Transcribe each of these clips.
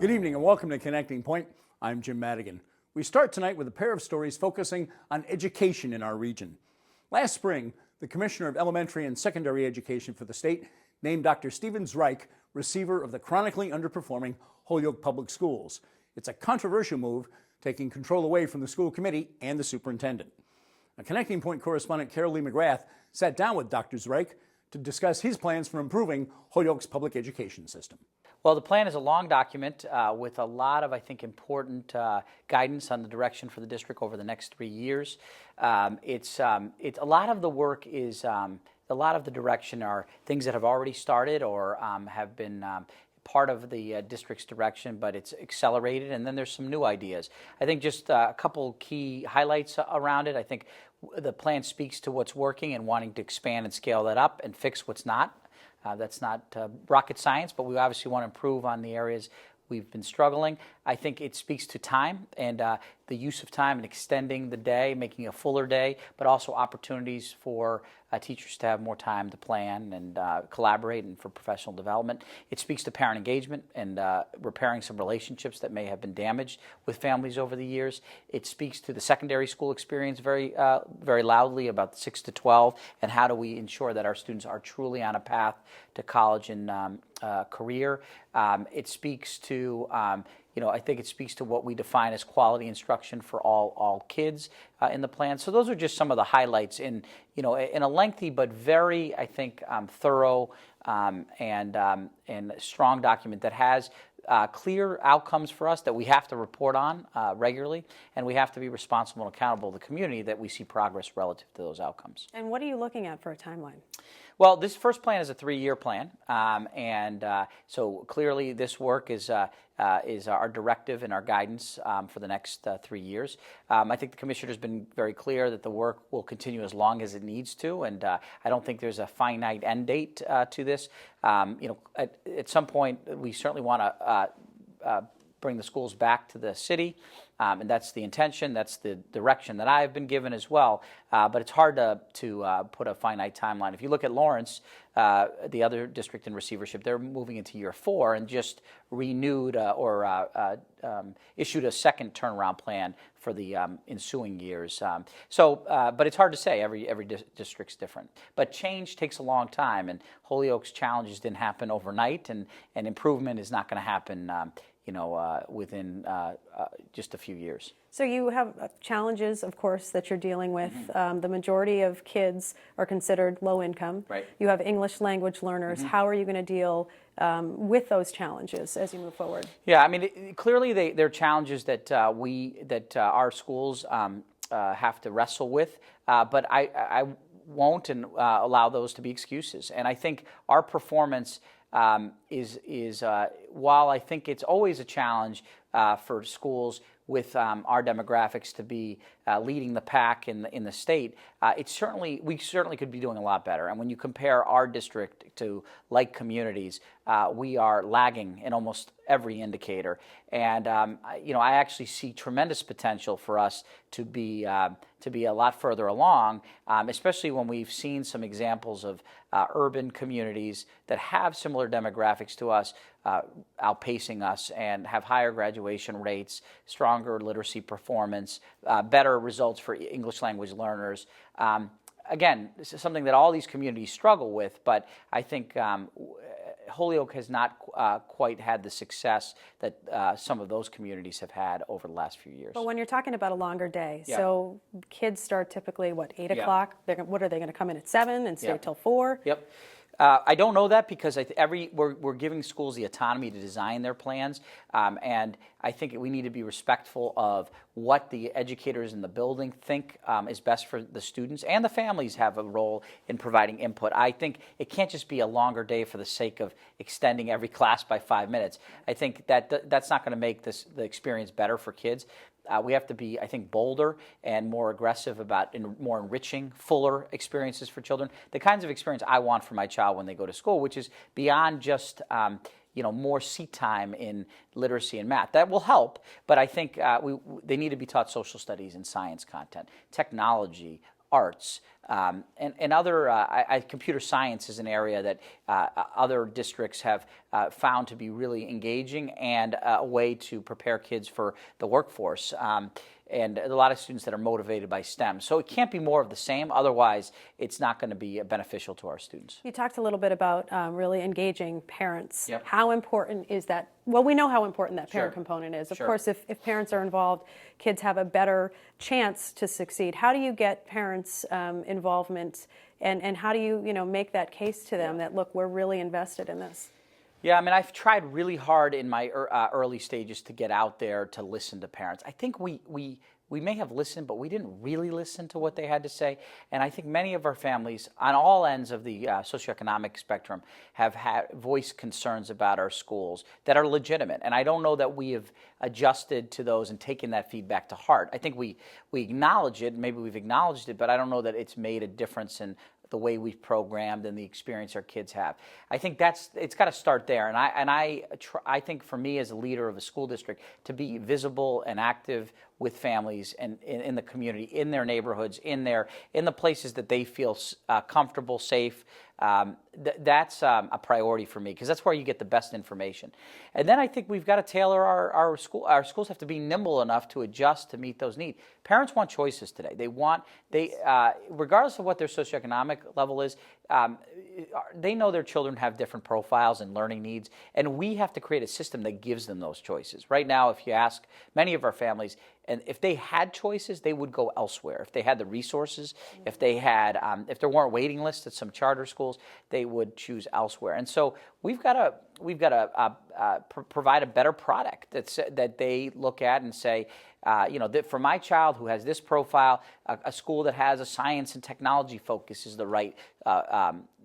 Good evening and welcome to Connecting Point. I'm Jim Madigan. We start tonight with a pair of stories focusing on education in our region. Last spring, the Commissioner of Elementary and Secondary Education for the state named Dr. Stephen Zrike receiver of the chronically underperforming Holyoke Public Schools. It's a controversial move, taking control away from the school committee and the superintendent. A Connecting Point correspondent, Carolee McGrath, sat down with Dr. Zrike to discuss his plans for improving Holyoke's public education system. Well, the plan is a long document with a lot of, I think, important guidance on the direction for the district over the next 3 years. It's a lot of the work is a lot of the direction are things that have already started or have been part of the district's direction, but it's accelerated, and then there's some new ideas. I think just a couple key highlights around it. I think the plan speaks to what's working and wanting to expand and scale that up and fix what's not. That's not rocket science, but we obviously want to improve on the areas we've been struggling. I think it speaks to time and the use of time and extending the day, making a fuller day, but also opportunities for teachers to have more time to plan and collaborate and for professional development. It speaks to parent engagement and repairing some relationships that may have been damaged with families over the years. It speaks to the secondary school experience very loudly about 6 to 12 and how do we ensure that our students are truly on a path to college and career. It speaks to I think it speaks to what we define as quality instruction for all kids in the plan. So those are just some of the highlights in a lengthy but very, I think, thorough and strong document that has clear outcomes for us that we have to report on regularly, and we have to be responsible and accountable to the community that we see progress relative to those outcomes. And what are you looking at for a timeline? Well, this first plan is a 3-year plan, so clearly this work is our directive and our guidance for the next 3 years. I think the Commissioner has been very clear that the work will continue as long as it needs to, and I don't think there's a finite end date to this. At some point, we certainly want to bring the schools back to the city, and that's the intention. That's the direction that I've been given as well. But it's hard to put a finite timeline. If you look at Lawrence, the other district in receivership, they're moving into year 4 and just renewed issued a second turnaround plan for the ensuing years. But it's hard to say. Every district's different. But change takes a long time, and Holyoke's challenges didn't happen overnight, and improvement is not going to happen within just a few years. So you have challenges, of course, that you're dealing with. Mm-hmm. The majority of kids are considered low income. Right. You have English language learners. Mm-hmm. How are you going to deal with those challenges as you move forward? Yeah, I mean, clearly they're challenges that our schools have to wrestle with, but I won't allow those to be excuses. And I think our performance is while I think it's always a challenge for schools with our demographics to be leading the pack in the state, we certainly could be doing a lot better. And when you compare our district to like communities, we are lagging in almost every indicator. And I actually see tremendous potential for us to be a lot further along, especially when we've seen some examples of urban communities that have similar demographics to us outpacing us and have higher graduation rates, stronger literacy performance, better results for English language learners. Again, this is something that all these communities struggle with, but I think Holyoke has not quite had the success that some of those communities have had over the last few years. But when you're talking about a longer day, yeah. So kids start typically, 8 o'clock? What are they going to come in at 7 and stay Yeah. till 4? Yep. I don't know that because we're giving schools the autonomy to design their plans, and I think we need to be respectful of what the educators in the building think is best for the students, and the families have a role in providing input. I think it can't just be a longer day for the sake of extending every class by 5 minutes. I think that's not going to make the experience better for kids. We have to be, I think, bolder and more aggressive about more enriching, fuller experiences for children. The kinds of experience I want for my child when they go to school, which is beyond just more seat time in literacy and math. That will help, but I think they need to be taught social studies and science content, technology, arts. And other, computer science is an area that other districts have found to be really engaging and a way to prepare kids for the workforce. And a lot of students that are motivated by STEM. So it can't be more of the same, otherwise it's not going to be beneficial to our students. You talked a little bit about really engaging parents. Yep. How important is that? Well, we know how important that parent component is. Of course, if parents are involved, kids have a better chance to succeed. How do you get parents' involvement, and how do you make that case to them that, look, we're really invested in this? Yeah, I mean, I've tried really hard in my early stages to get out there to listen to parents. I think we may have listened, but we didn't really listen to what they had to say. And I think many of our families on all ends of the socioeconomic spectrum have voiced concerns about our schools that are legitimate. And I don't know that we have adjusted to those and taken that feedback to heart. I think we acknowledge it, maybe we've acknowledged it, but I don't know that it's made a difference in the way we've programmed and the experience our kids have. I think it's got to start there. And I think for me as a leader of a school district, to be visible and active with families and in the community, in their neighborhoods, in the places that they feel comfortable, safe. That's a priority for me, because that's where you get the best information. And then I think we've got to tailor our school. Our schools have to be nimble enough to adjust to meet those needs. Parents want choices today. Regardless of what their socioeconomic level is, they know their children have different profiles and learning needs, and we have to create a system that gives them those choices. Right now, if you ask many of our families, and if they had choices, they would go elsewhere. If they had the resources, if there weren't waiting lists at some charter schools, they would choose elsewhere. And so we've got to provide a better product that they look at and say, that for my child who has this profile, a school that has a science and technology focus is the right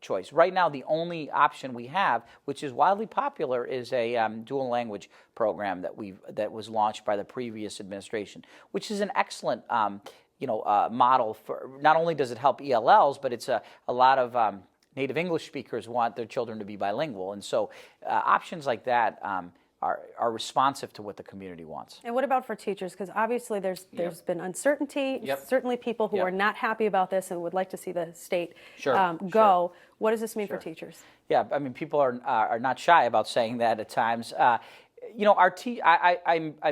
choice. Right now, the only option we have, which is wildly popular, is a dual language program that was launched by the previous administration, which is an excellent model for. Not only does it help ELLs, but it's a lot of native English speakers want their children to be bilingual, and so options like that are responsive to what the community wants. And what about for teachers? Because obviously there's been uncertainty, certainly people who are not happy about this and would like to see the state go. What does this mean for teachers? Yeah, I mean, people are not shy about saying that at times. I've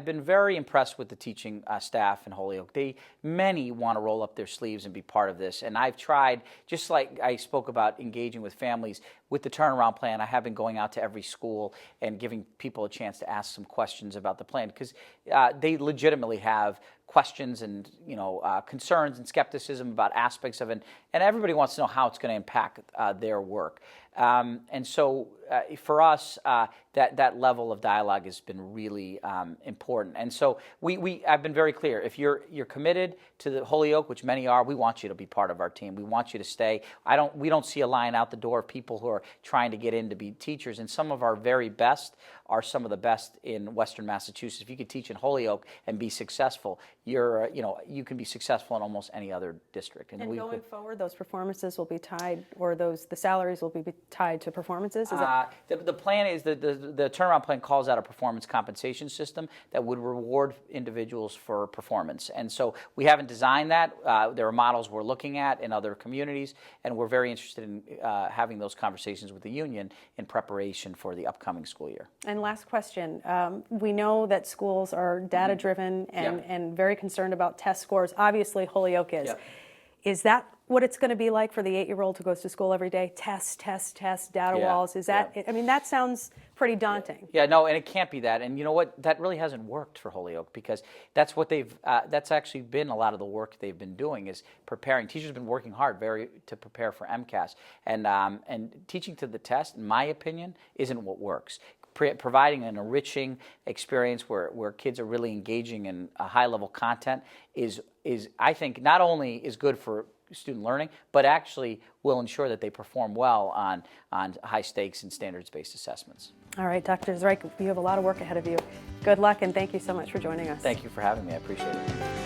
been very impressed with the teaching staff in Holyoke. Many want to roll up their sleeves and be part of this. And I've tried, just like I spoke about engaging with families, with the turnaround plan, I have been going out to every school and giving people a chance to ask some questions about the plan, because they legitimately have questions and concerns and skepticism about aspects of it, and everybody wants to know how it's going to impact their work. And so for us, that level of dialogue has been really important. And so I've been very clear. If you're committed to the Holyoke, which many are, we want you to be part of our team. We want you to stay. We don't see a line out the door of people who are trying to get in to be teachers. And some of our very best are some of the best in Western Massachusetts. If you could teach in Holyoke and be successful, you can be successful in almost any other district. And going forward, those performances will be tied, or the salaries will be tied to performances? Is that... The plan is that the turnaround plan calls out a performance compensation system that would reward individuals for performance. And so we haven't designed that. There are models we're looking at in other communities, and we're very interested in having those conversations with the union in preparation for the upcoming school year. And last question. We know that schools are data-driven and very concerned about test scores. Obviously, Holyoke is. Is that what it's going to be like for the 8-year-old who goes to school every day? Test, data walls. Is that? I mean, that sounds pretty daunting. No, and it can't be that. And you know what? That really hasn't worked for Holyoke, because that's what that's actually been a lot of the work they've been doing, is preparing. Teachers have been working hard to prepare for MCAS, and teaching to the test, in my opinion, isn't what works. Providing an enriching experience where kids are really engaging in a high-level content is I think not only is good for student learning, but actually will ensure that they perform well on high stakes and standards-based assessments. All right, Dr. Zrike, you have a lot of work ahead of you. Good luck, and thank you so much for joining us. Thank you for having me. I appreciate it.